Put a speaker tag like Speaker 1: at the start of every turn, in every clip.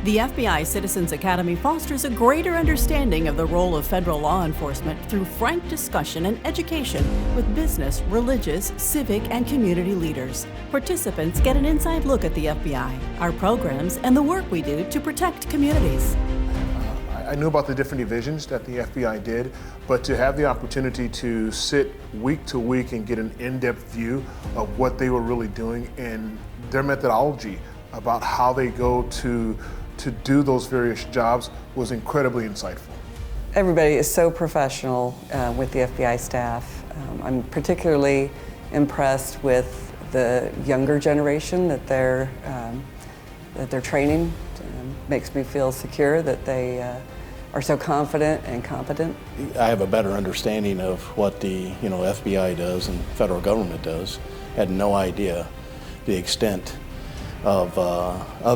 Speaker 1: The FBI Citizens Academy fosters a greater understanding of the role of federal law enforcement through frank discussion and education with business, religious, civic, and community leaders. Participants get an inside look at the FBI, our programs, and the work we do to protect communities.
Speaker 2: I knew about the different divisions that the FBI did, but to have the opportunity to sit week to week and get an in-depth view of what they were really doing and their methodology about how they go to do those various jobs was incredibly insightful.
Speaker 3: Everybody is so professional with the FBI staff. I'm particularly impressed with the younger generation that they're training. Makes me feel secure that they are so confident and competent.
Speaker 4: I have a better understanding of what the FBI does and federal government does. Had no idea the extent of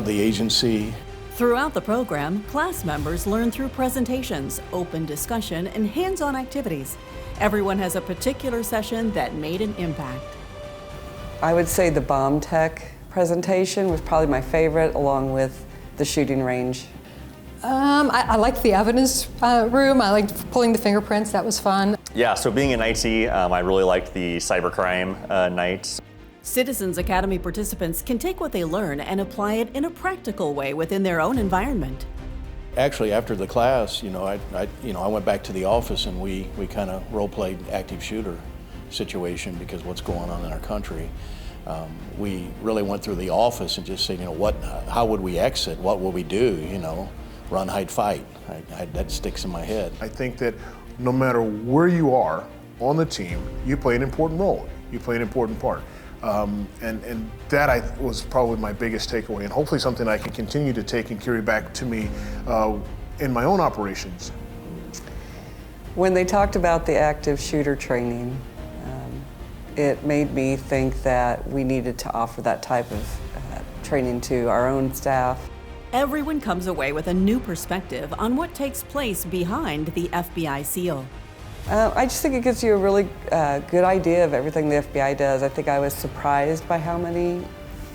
Speaker 4: the agency.
Speaker 1: Throughout the program, class members learn through presentations, open discussion, and hands-on activities. Everyone has a particular session that made an impact.
Speaker 3: I would say the bomb tech presentation was probably my favorite, along with the shooting range.
Speaker 5: I liked the evidence room. I liked pulling the fingerprints. That was fun.
Speaker 6: Yeah, so being in IT, I really liked the cybercrime nights.
Speaker 1: Citizens Academy participants can take what they learn and apply it in a practical way within their own environment.
Speaker 4: Actually, after the class, I went back to the office and we kind of role-played active shooter situation because what's going on in our country. We really went through the office and just said, how would we exit? What will we do? Run, hide, fight. That sticks in my head.
Speaker 2: I think that no matter where you are on the team, you play an important role. You play an important part. And that was probably my biggest takeaway, and hopefully something I can continue to take and carry back to me in my own operations.
Speaker 3: When they talked about the active shooter training, it made me think that we needed to offer that type of training to our own staff.
Speaker 1: Everyone comes away with a new perspective on what takes place behind the FBI seal.
Speaker 3: I just think it gives you a really good idea of everything the FBI does. I think I was surprised by how many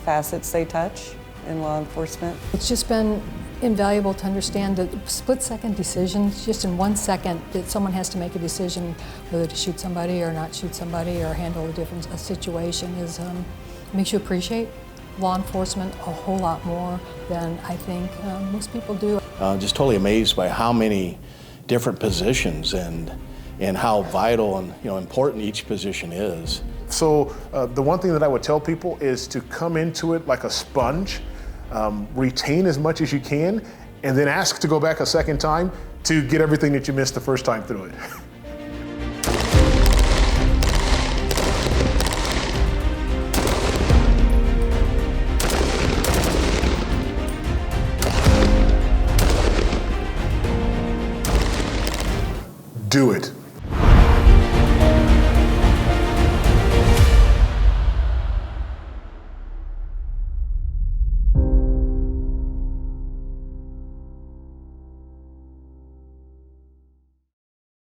Speaker 3: facets they touch in law enforcement.
Speaker 5: It's just been invaluable to understand the split-second decisions, just in 1 second that someone has to make a decision whether to shoot somebody or not shoot somebody or handle a situation makes you appreciate law enforcement a whole lot more than I think most people do.
Speaker 4: Just totally amazed by how many different positions and how vital and important each position is.
Speaker 2: So the one thing that I would tell people is to come into it like a sponge, retain as much as you can, and then ask to go back a second time to get everything that you missed the first time through it. Do it.